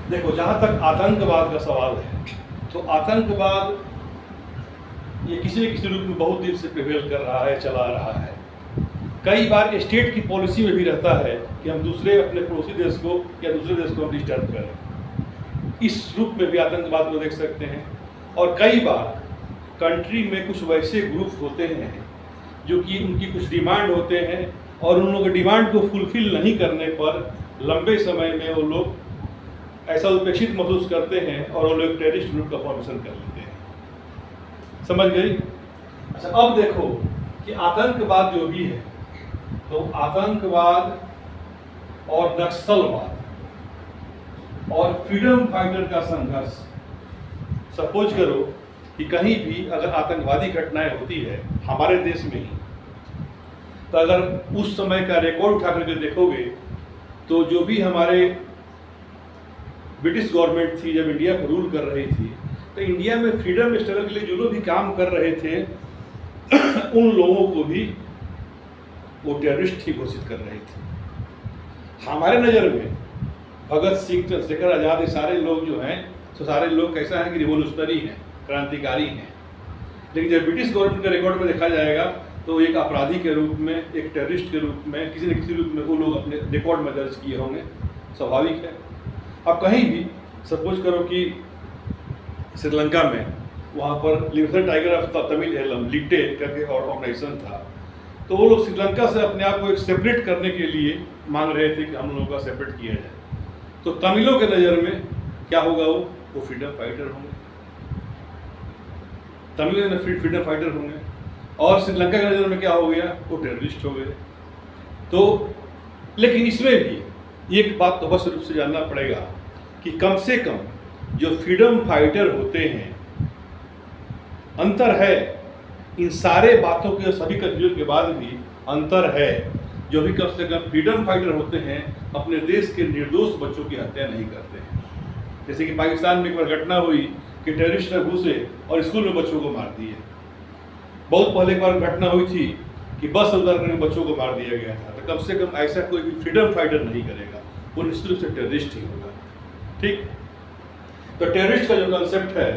देखो, जहाँ तक आतंकवाद का सवाल है, तो आतंकवाद ये किसी न किसी रूप में बहुत दिन से प्रिवेल कर रहा है, चला रहा है। कई बार स्टेट की पॉलिसी में भी रहता है कि हम दूसरे अपने पड़ोसी देश को या दूसरे देश को हम डिस्टर्ब करें। इस रूप में भी आतंकवाद को देख सकते हैं। और कई बार कंट्री में कुछ वैसे ग्रुप होते हैं जो कि उनकी कुछ डिमांड होते हैं और उन लोगों के डिमांड को फुलफिल नहीं करने पर लंबे समय में वो लोग ऐसा उपेक्षित महसूस करते हैं और वो लोग टेररिस्ट ग्रुप का फॉर्मेशन कर लेते हैं। समझ गई? अच्छा, अब देखो कि आतंकवाद जो भी है, तो आतंकवाद और नक्सलवाद और फ्रीडम फाइटर का संघर्ष, सपोज करो कि कहीं भी अगर आतंकवादी घटनाएं होती है हमारे देश में ही, तो अगर उस समय का रिकॉर्ड उठा करके देखोगे तो जो भी हमारे ब्रिटिश गवर्नमेंट थी जब इंडिया को रूल कर रही थी, तो इंडिया में फ्रीडम स्ट्रगल के लिए जो लोग भी काम कर रहे थे उन लोगों को भी वो टेररिस्ट ही घोषित कर रहे थे। हमारे नज़र में भगत सिंह, चंद्रशेखर आज़ाद, ये सारे लोग जो हैं, तो सारे लोग कैसा है कि रिवोल्यूशनरी हैं, क्रांतिकारी हैं। लेकिन जब ब्रिटिश गवर्नमेंट के रिकॉर्ड में देखा जाएगा तो एक अपराधी के रूप में, एक टेररिस्ट के रूप में, किसी न किसी रूप में वो लोग अपने रिकॉर्ड में दर्ज किए होंगे, स्वाभाविक है। अब कहीं भी सपोज करो कि श्रीलंका में वहाँ पर liberation tiger of Tamil Eelam LTTE करके और ऑर्गेनाइजेशन था, तो वो लोग श्रीलंका से अपने आप को एक सेपरेट करने के लिए मांग रहे थे कि हम लोगों का सेपरेट किया जाए। तो तमिलों के नज़र में क्या होगा? वो फ्रीडम फाइटर होंगे, तमिल फ्रीडम फाइटर होंगे, और श्रीलंका के नज़र में क्या हो गया? वो टेररिस्ट हो गए। तो लेकिन इसमें भी एक बात तो बस रूप से जानना पड़ेगा कि कम से कम जो फ्रीडम फाइटर होते हैं, अंतर है इन सारे बातों के, सभी कंफ्यूजन के बाद भी अंतर है। जो भी कम से कम फ्रीडम फाइटर होते हैं अपने देश के निर्दोष बच्चों की हत्या नहीं करते हैं। जैसे कि पाकिस्तान में एक बार घटना हुई कि टेररिस्ट घुसे और स्कूल में बच्चों को मार दिए। बहुत पहले एक बार घटना हुई थी कि बस उतर कर बच्चों को मार दिया गया था। तो कम से कम ऐसा कोई भी फ्रीडम फाइटर नहीं करेगा, वो निश्चित रूप से टेररिस्ट ही होगा। ठीक? तो टेररिस्ट का जो कंसेप्ट है,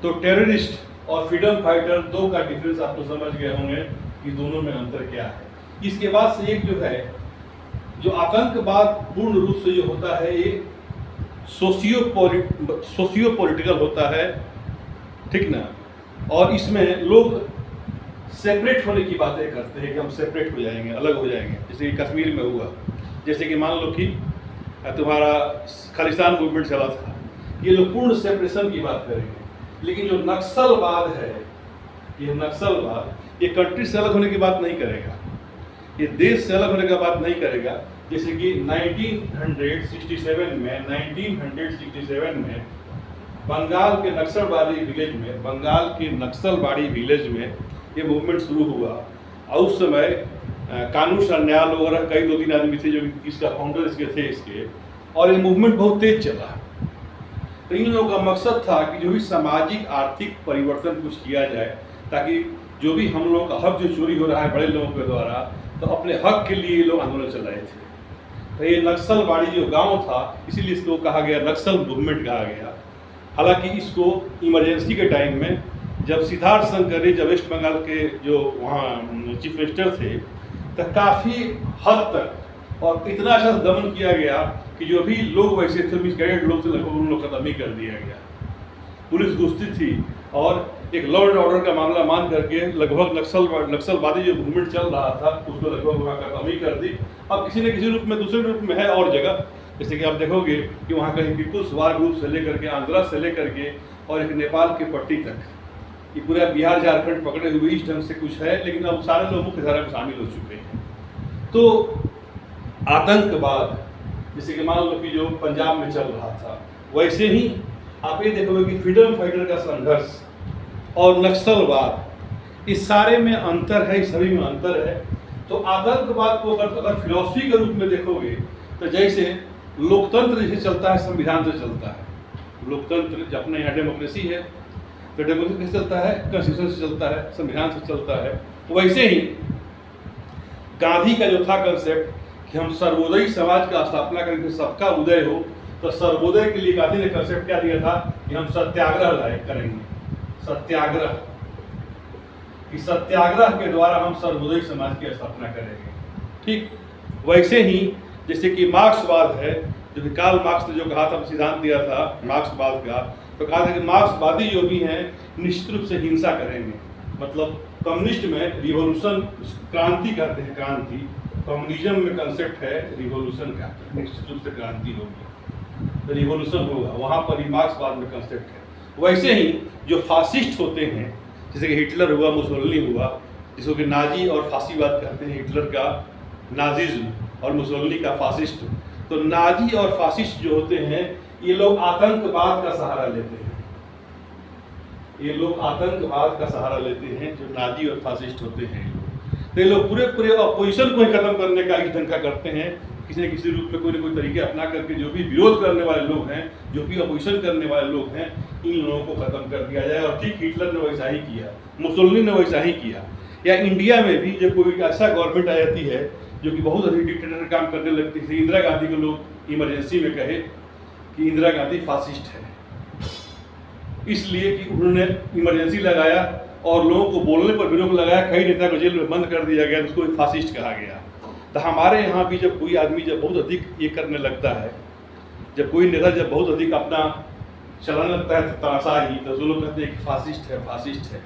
तो टेररिस्ट और फ्रीडम फाइटर दो का डिफरेंस आप तो समझ गए होंगे कि दोनों में अंतर क्या है। इसके बाद से एक जो है, जो आतंकवाद पूर्ण रूप से जो होता है ये सोशियो पॉलिटिकल होता है, ठीक ना? और इसमें लोग सेपरेट होने की बातें करते हैं कि हम सेपरेट हो जाएंगे, अलग हो जाएंगे। जैसे कि कश्मीर में हुआ, जैसे कि मान लो कि तुम्हारा खालिस्तान मूवमेंट चला था, ये लोग पूर्ण सेपरेशन की बात करेंगे। लेकिन जो नक्सलवाद है, ये नक्सलवाद ये कंट्री से अलग होने की बात नहीं करेगा, ये देश से अलग होने की बात नहीं करेगा। जैसे कि 1967 में बंगाल के नक्सलवाड़ी विलेज में ये मूवमेंट शुरू हुआ। और उस समय कानून सन्याल वगैरह कई 2-3 आदमी थे जो इसका फाउंडर इसके थे इसके, और ये मूवमेंट बहुत तेज चला। तो इन लोगों का मकसद था कि जो भी सामाजिक आर्थिक परिवर्तन कुछ किया जाए, ताकि जो भी हम लोगों का हक जो चोरी हो रहा है बड़े लोगों के द्वारा, तो अपने हक के लिए ये लोग आंदोलन चलाए थे। तो ये नक्सलवाड़ी जो गांव था, इसीलिए इसको कहा गया नक्सल मूवमेंट कहा गया। हालांकि इसको इमरजेंसी के टाइम में जब सिद्धार्थ शंकरी जब वेस्ट बंगाल के जो वहाँ चीफ मिनिस्टर थे, तो काफ़ी हद तक और इतना अच्छा दमन किया गया कि जो भी लोग वैसे थे, मिसगाइडेड लोग थे, लगभग उन लोग खत्म ही कर दिया गया। पुलिस घुसती थी और एक लॉ एंड ऑर्डर का मामला मान करके लगभग नक्सलवादी जो मूवमेंट चल रहा था उसको लगभग वहाँ खत्म ही कर दी। अब किसी न किसी रूप में, दूसरे रूप में है और जगह, जैसे कि आप देखोगे कि वहाँ कहीं पीपुल्स वार ग्रुप से लेकर के, आंध्रा से लेकर के और एक नेपाल की पट्टी तक, ये पूरा बिहार झारखंड पकड़े हुए इस ढंग से कुछ है। लेकिन अब सारे लोग मुख्य धारा में शामिल हो चुके हैं। तो आतंकवाद जैसे कि मान लो कि जो पंजाब में चल रहा था, वैसे ही आप ये देखोगे कि फ्रीडम फाइटर का संघर्ष और नक्सलवाद, इस सारे में अंतर है, इस सभी में अंतर है। तो आतंकवाद को अगर फिलॉसफी के रूप में देखोगे तो जैसे लोकतंत्र जैसे चलता है, संविधान से चलता है। लोकतंत्र अपने यहाँ डेमोक्रेसी है, तो डेमोक्रेसी कैसे चलता है? कॉन्स्टिट्यूशन से चलता है, संविधान से चलता है। वैसे ही गांधी का जो था कंसेप्ट कि हम सर्वोदयी समाज का स्थापना करेंगे, सबका उदय हो, तो सर्वोदय के लिए गांधी ने कंसेप्ट क्या दिया था कि हम सत्याग्रह करेंगे, सत्याग्रह, कि सत्याग्रह के द्वारा हम सर्वोदय समाज की स्थापना करेंगे। ठीक वैसे ही जैसे कि मार्क्सवाद है, जो कि कार्ल मार्क्स ने जो कहा था, सिद्धांत दिया था मार्क्सवाद का, तो कहा था कि मार्क्सवादी जो भी हैं निश्चित रूप से हिंसा करेंगे। मतलब कम्युनिस्ट में रिवोल्यूशन, क्रांति कहते हैं, क्रांति, कम्युनिज्म में कंसेप्ट है रिवोल्यूशन का, निश्चित रूप से क्रांति होगी, तो रिवोल्यूशन होगा, वहाँ पर ही मार्क्सवाद में कंसेप्ट है। वैसे ही जो फासिस्ट होते हैं, जैसे कि हिटलर हुआ, मुसोलिनी हुआ, जिसको कि नाजी और फासीवाद कहते हैं, हिटलर का नाजिज्म और मुसोलिनी का फासिस्ट, तो नाजी और फासिस्ट जो होते हैं ये लोग आतंकवाद का सहारा लेते हैं, ये लोग आतंकवाद का सहारा लेते हैं, जो नाजी और फासिस्ट होते हैं। तो ये लोग पूरे अपोजिशन को ही खत्म करने का इस ढंग का करते हैं, किसी न किसी रूप में कोई न कोई तरीके अपना करके जो भी विरोध करने वाले लोग हैं, जो भी अपोजिशन करने वाले लोग हैं, इन लोगों को खत्म कर दिया जाए। और ठीक हिटलर ने वैसा ही किया, मुसोलिनी ने वैसा ही किया। या इंडिया में भी जब कोई ऐसा गवर्नमेंट आ जाती है जो कि बहुत अधिक डिक्टेटर काम करने लगती है, इंदिरा गांधी को लोग इमरजेंसी में कहे कि इंदिरा गांधी फासिस्ट है, इसलिए कि उन्होंने इमरजेंसी लगाया और लोगों को बोलने पर भी रोक लगाया, कई नेता को जेल में बंद कर दिया गया, उसको फासिस्ट कहा गया। तो हमारे यहाँ भी जब कोई आदमी जब बहुत अधिक ये करने लगता है, जब कोई नेता जब बहुत अधिक अपना चलाने लगता है तानाशाही, तो जो लोग कहते हैं कि फासिस्ट है, फासिस्ट है।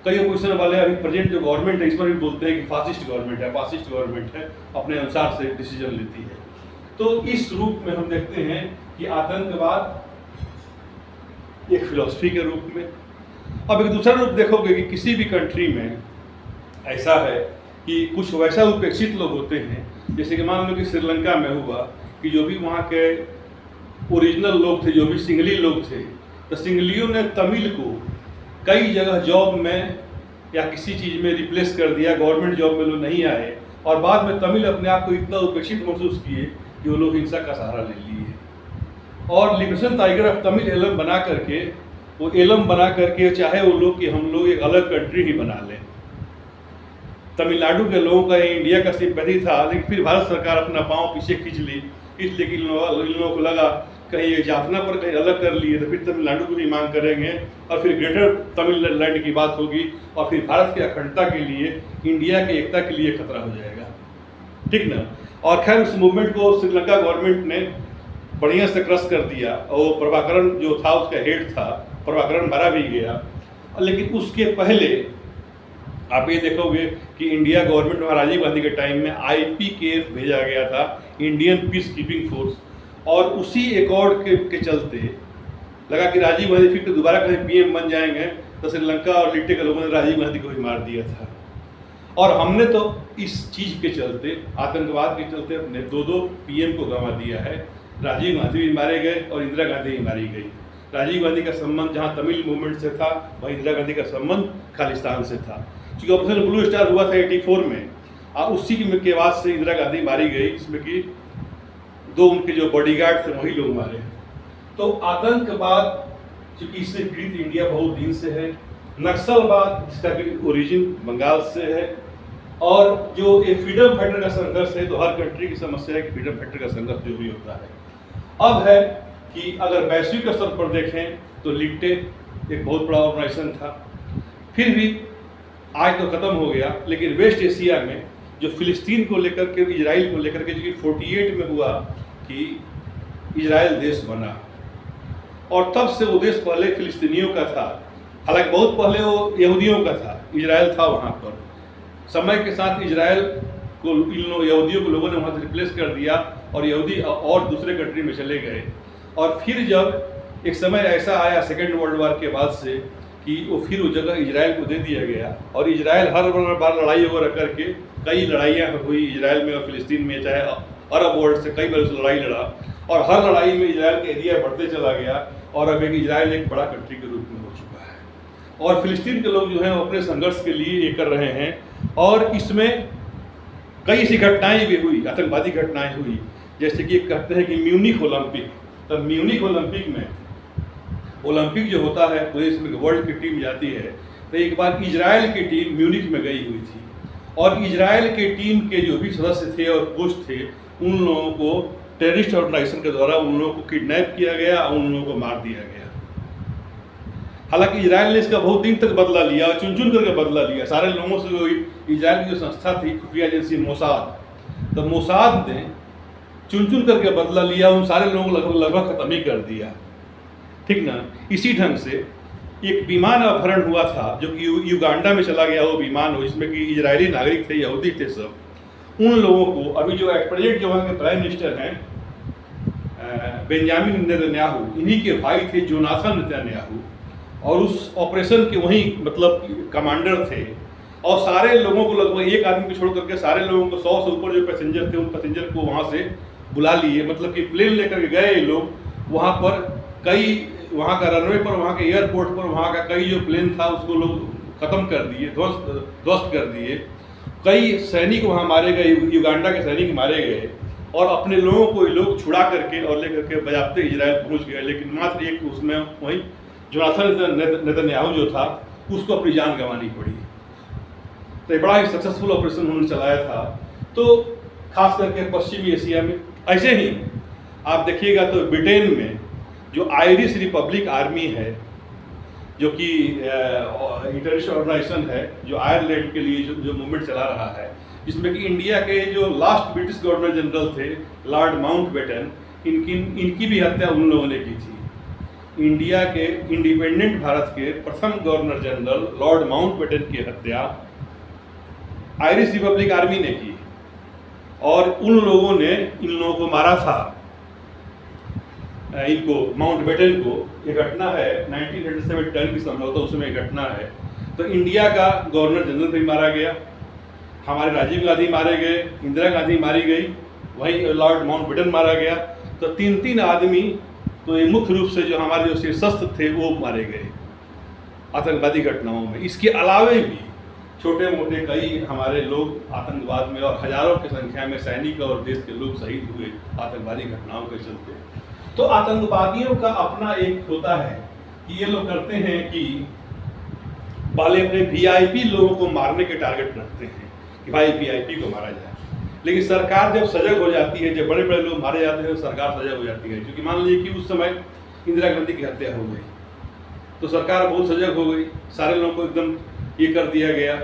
कई अपोजिशन वाले अभी प्रेजेंट जो गवर्नमेंट है इस पर भी बोलते हैं कि फासिस्ट गवर्नमेंट है, फासिस्ट गवर्नमेंट है, अपने अनुसार से डिसीजन लेती है। तो इस रूप में हम देखते हैं कि आतंकवाद एक फिलॉसफी के रूप में। अब एक दूसरा रूप देखोगे कि किसी भी कंट्री में ऐसा है कि कुछ वैसा उपेक्षित लोग होते हैं, जैसे कि मान लो कि श्रीलंका में हुआ कि जो भी वहाँ के ओरिजिनल लोग थे, जो भी सिंगली लोग थे, तो सिंगलियों ने तमिल को कई जगह जॉब में या किसी चीज़ में रिप्लेस कर दिया, गवर्नमेंट जॉब में लोग नहीं आए, और बाद में तमिल अपने आप को इतना उपेक्षित महसूस किए कि वो लोग हिंसा का सहारा ले लिए। और liberation tiger of Tamil Eelam बना करके, वो एलम बना करके चाहे वो लोग कि हम लोग एक अलग कंट्री ही बना लें। तमिलनाडु के लोगों का इंडिया का सिंपैथी था, लेकिन फिर भारत सरकार अपना पाँव पीछे खींच ली, इसलिए कि इन लोगों को लगा कहीं जाफना पर कहीं अलग कर लिए तो फिर तमिलनाडु को भी मांग करेंगे, और फिर ग्रेटर तमिलनाडु की बात होगी, और फिर भारत की अखंडता के लिए, इंडिया की एकता के लिए खतरा हो जाएगा। ठीक ना। और खैर उस मूवमेंट को श्रीलंका गवर्नमेंट ने बढ़िया से क्रश कर दिया, और प्रभाकरण जो था उसका हेड था, प्रभाकरण मारा भी गया। लेकिन उसके पहले आप ये देखोगे कि इंडिया गवर्नमेंट में राजीव गांधी के टाइम में IPKF भेजा गया था, इंडियन पीस कीपिंग फोर्स, और उसी एकॉर्ड के चलते लगा कि राजीव गांधी फिर दोबारा कहीं PM बन जाएंगे, तो श्रीलंका और लिट्टे के लोगों ने राजीव गांधी को ही मार दिया था। और हमने तो इस चीज़ के चलते, आतंकवाद के चलते, अपने 2 PM को गंवा दिया है। राजीव गांधी भी मारे गए और इंदिरा गांधी भी मारी गई। राजीव गांधी का संबंध जहां तमिल मूवमेंट से था, वहीं इंदिरा गांधी का संबंध खालिस्तान से था। क्योंकि ऑपरेशन ब्लू स्टार हुआ था 84 में, उसी के बाद से इंदिरा गांधी मारी गई, इसमें कि 2 उनके जो बॉडीगार्ड थे वही लोग मारे। तो आतंकवाद चूंकि इससे पीड़ित इंडिया बहुत दिन से है, नक्सलवाद जिसका कि ओरिजिन बंगाल से है, और जो ये फ्रीडम फाइटर का संघर्ष है, तो हर कंट्री की समस्या है कि फ्रीडम फाइटर का संघर्ष जो भी होता है। अब है कि अगर वैश्विक स्तर पर देखें तो लिट्टे एक बहुत बड़ा ऑर्गेनाइजेशन था, फिर भी आज तो खत्म हो गया, लेकिन वेस्ट एशिया में जो फिलिस्तीन को लेकर के, इजराइल को लेकर के, जो कि 48 में हुआ कि इजराइल देश बना, और तब से वो देश पहले फिलिस्तीनियों का था, हालांकि बहुत पहले वो यहूदियों का था, इजराइल था वहाँ पर। समय के साथ इजराइल को यहूदियों को लोगों ने वहाँ से रिप्लेस कर दिया, और यहूदी और दूसरे कंट्री में चले गए। और फिर जब एक समय ऐसा आया सेकेंड वर्ल्ड वॉर के बाद से कि वो फिर वो जगह इजराइल को दे दिया गया, और इजराइल हर बार लड़ाई वगैरह करके, कई लड़ाइयाँ हुई इजराइल में और फिलिस्तीन में, चाहे अरब वर्ल्ड से कई बार उस लड़ाई लड़ा, और हर लड़ाई में इजराइल का एरिया बढ़ते चला गया, और अब एक इजराइल एक बड़ा कंट्री के रूप में हो चुका है। और फिलिस्तीन के लोग जो हैं वो अपने संघर्ष के लिए ये कर रहे हैं, और इसमें कई ऐसी घटनाएं भी हुई, आतंकवादी घटनाएं हुई, जैसे कि कहते हैं कि म्यूनिख ओलंपिक। तो म्यूनिख ओलंपिक में, ओलंपिक जो होता है पूरे इसमें वर्ल्ड की टीम जाती है, तो एक बार इजराइल की टीम म्यूनिख में गई हुई थी, और इजराइल के टीम के जो भी सदस्य थे और कोच थे, उन लोगों को टेररिस्ट ऑर्गेनाइजेशन के द्वारा उन लोगों को किडनैप किया गया और उन लोगों को मार दिया गया। हालांकि इजराइल ने इसका बहुत दिन तक बदला लिया और चुन चुन करके बदला लिया सारे लोगों से। जो इजराइल की जो संस्था थी खुफिया एजेंसी मोसाद, तो मोसाद ने चुन चुन करके बदला लिया, उन सारे लोगों को लगभग खत्म ही कर दिया, ठीक ना। इसी ढंग से एक विमान अपहरण हुआ था जो कि युगांडा में चला गया, वो विमान हो जिसमें कि इजरायली नागरिक थे, यहूदी थे सब। उन लोगों को अभी जो एट प्रेजेंट जो वहाँ के प्राइम मिनिस्टर हैं बेंजामिन नेतन्याहू, इन्हीं के भाई थे जोनाथन नेतन्याहू, और उस ऑपरेशन के वहीं मतलब कमांडर थे। और सारे लोगों को लगभग एक आदमी को छोड़ करके सारे लोगों को 100 से ऊपर जो पैसेंजर थे उन पैसेंजर को वहाँ से बुला लिए, मतलब कि प्लेन लेकर के गए लोग वहाँ पर। कई वहाँ का रनवे पर, वहाँ के एयरपोर्ट पर वहाँ का कई जो प्लेन था उसको लोग ख़त्म कर दिए, ध्वस्त कर दिए। कई सैनिक वहाँ मारे गए, युगांडा के सैनिक मारे गए, और अपने लोगों को लोग छुड़ा करके और लेकर के बजाते इजराइल पहुँच गए। लेकिन मात्र एक उसमें वहीं जोनाथन नेतन्याहू जो था उसको अपनी जान गंवानी पड़ी। तो बड़ा ही सक्सेसफुल ऑपरेशन उन्होंने चलाया था। तो खास करके पश्चिमी एशिया में ऐसे ही आप देखिएगा तो ब्रिटेन में जो आयरिश रिपब्लिक आर्मी है, जो कि इंटरनेशनल ऑर्गेनाइजेशन है जो आयरलैंड के लिए जो मूवमेंट चला रहा है, जिसमें कि इंडिया के जो लास्ट ब्रिटिश गवर्नर जनरल थे लॉर्ड माउंटबेटन, इनकी भी हत्या उन लोगों ने की थी। इंडिया के इंडिपेंडेंट भारत के प्रथम गवर्नर जनरल लॉर्ड माउंटबेटन की हत्या आयरिश रिपब्लिक आर्मी ने की, और उन लोगों ने इन लोगों को मारा था, इनको माउंटबेटन को। ये घटना है 1937 की संभवतः उसमें घटना है। तो इंडिया का गवर्नर जनरल भी मारा गया, हमारे राजीव गांधी मारे गए, इंदिरा गांधी मारी गई, वहीं लॉर्ड माउंटबेटन मारा गया। तो तीन आदमी तो ये मुख्य रूप से जो हमारे जो शीर्षस्थ थे वो मारे गए आतंकवादी घटनाओं में। इसके अलावे भी छोटे मोटे कई हमारे लोग आतंकवाद में, और हजारों की संख्या में सैनिक और देश के लोग शहीद हुए आतंकवादी घटनाओं के चलते। तो आतंकवादियों का अपना एक होता है कि ये लोग करते हैं कि पहले अपने वीआईपी लोगों को मारने के टारगेट रखते हैं कि भाई वीआईपी को मारा जाए। लेकिन सरकार जब सजग हो जाती है, जब बड़े बड़े लोग मारे जाते हैं तो सरकार सजग हो जाती है। क्योंकि मान लीजिए कि उस समय इंदिरा गांधी की हत्या हो गई तो सरकार बहुत सजग हो गई, सारे लोगों को एकदम ये कर दिया गया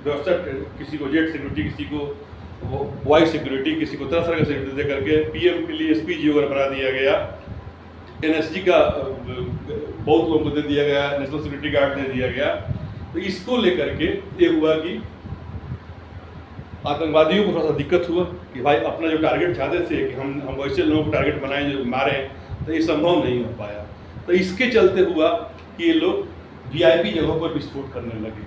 व्यवस्था, किसी को जेट सिक्योरिटी, किसी को वाई सिक्योरिटी, किसी को तरह तरह का सिक्योरिटी दे करके पीएम के लिए एसपीजी वगैरह बना दिया गया, एनएसजी का बहुत लोगों को दे दिया गया, नेशनल सिक्योरिटी गार्ड दे दिया गया। तो इसको लेकर के ये हुआ कि आतंकवादियों को थोड़ा सा दिक्कत हुआ कि भाई अपना जो टारगेट चाहते थे कि हम वैसे लोगों को टारगेट बनाएं जो मारें, तो ये संभव नहीं हो पाया। तो इसके चलते हुआ कि ये लोग वीआईपी जगहों पर विस्फोट करने लगे।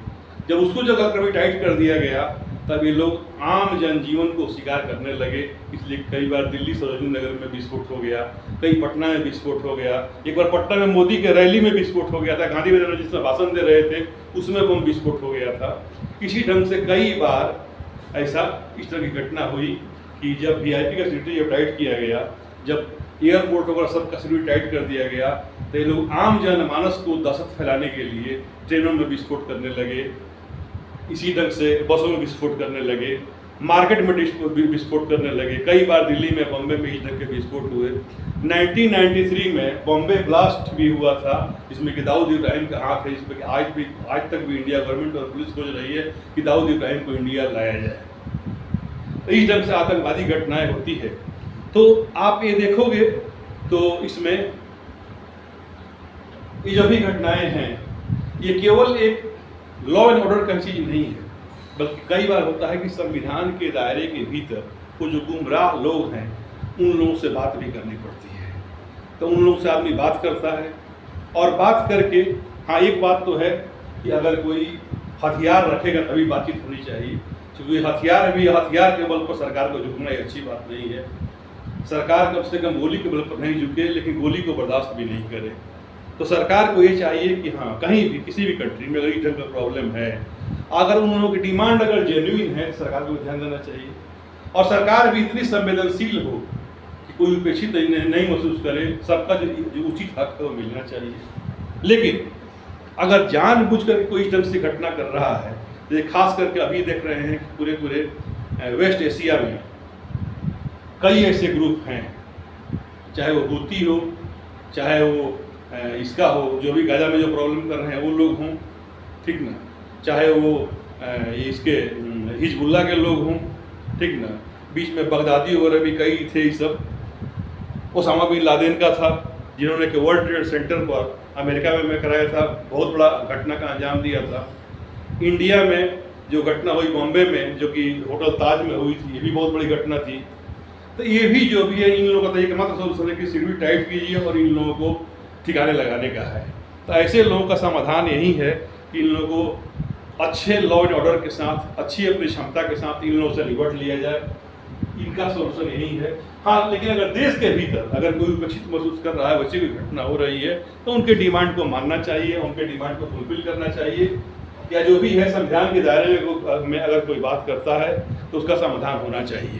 जब उसको जगह कभी टाइट कर दिया गया तब ये लोग आम जनजीवन को शिकार करने लगे। इसलिए कई बार दिल्ली सरोजनी नगर में विस्फोट हो गया, कई पटना में विस्फोट हो गया, एक बार पटना में मोदी के रैली में विस्फोट हो गया था, गांधी मैदान में जिसमें भाषण दे रहे थे उसमें बम विस्फोट हो गया था। इसी ढंग से कई बार ऐसा इस तरह की घटना हुई कि जब वीआईपी का सिक्योरिटी जब टाइट किया गया, जब एयरपोर्ट वगैरह सबका सिक्योरिटी टाइट कर दिया गया, तो ये लोग आम जनमानस को दहशत फैलाने के लिए ट्रेनों में विस्फोट करने लगे, इसी ढंग से बसों में विस्फोट करने लगे, मार्केट में विस्फोट करने लगे। कई बार दिल्ली में, बॉम्बे में इस ढंग के विस्फोट हुए। 1993 में बॉम्बे ब्लास्ट भी हुआ था जिसमें कि दाऊद इब्राहिम का हाथ है, जिसमें कि आज तक भी इंडिया गवर्नमेंट और पुलिस खोज रही है कि दाऊद इब्राहिम को इंडिया लाया जाए। तो इस ढंग से आतंकवादी घटनाएं होती है। तो आप ये देखोगे तो इसमें ये जो भी घटनाएं हैं ये केवल एक लॉ एंड ऑर्डर का चीज़ नहीं है, बल्कि कई बार होता है कि संविधान के दायरे के भीतर वो जो गुमराह लोग हैं उन लोगों से बात भी करनी पड़ती है। तो उन लोगों से आदमी बात करता है, और बात करके हाँ एक बात तो है कि अगर कोई हथियार रखेगा तभी बातचीत होनी चाहिए, क्योंकि हथियार के बल पर सरकार को झुकना एक अच्छी बात नहीं है। सरकार कम से कम गोली के बल पर नहीं झुके, लेकिन गोली को बर्दाश्त भी नहीं करे। तो सरकार को ये चाहिए कि हाँ कहीं भी किसी भी कंट्री में अगर इस ढंग का प्रॉब्लम है, अगर उन लोगों की डिमांड अगर जेन्युइन है तो सरकार को ध्यान देना चाहिए। और सरकार भी इतनी संवेदनशील हो कि कोई उपेक्षित नहीं महसूस करे, सबका जो उचित हक है वो मिलना चाहिए। लेकिन अगर जानबूझ कर कोई इस ढंग से घटना कर रहा है, जैसे खास करके अभी देख रहे हैं कि पूरे वेस्ट एशिया में कई ऐसे ग्रुप हैं चाहे वो हूती हो, चाहे वो इसका हो, जो भी गाज़ा में जो प्रॉब्लम कर रहे हैं वो लोग हों, ठीक ना, चाहे वो इसके हिजबुल्ला के लोग हों, ठीक ना, बीच में बगदादी वगैरह भी कई थे। ये सब ओसामा बिन लादेन का था, जिन्होंने कि वर्ल्ड ट्रेड सेंटर पर अमेरिका में कराया था, बहुत बड़ा घटना का अंजाम दिया था। इंडिया में जो घटना हुई बॉम्बे में, जो कि होटल ताज में हुई थी, ये भी बहुत बड़ी घटना थी। तो ये भी जो भी है, इन लोगों का तो एकमात्र सोल्यूशन है कि सिविल टाइट कीजिए और इन लोगों को ठिकाने लगाने का है। तो ऐसे लोगों का समाधान यही है कि इन लोगों को अच्छे लॉ एंड ऑर्डर के साथ, अच्छी अपनी क्षमता के साथ इन लोगों से निपट लिया जाए। इनका सोल्यूशन यही है। हाँ, लेकिन अगर देश के भीतर अगर कोई उपेक्षित महसूस कर रहा है, वैसे कोई घटना हो रही है, तो उनके डिमांड को मानना चाहिए, उनके डिमांड को फुलफिल करना चाहिए, या जो भी है संविधान के दायरे में अगर कोई बात करता है तो उसका समाधान होना चाहिए।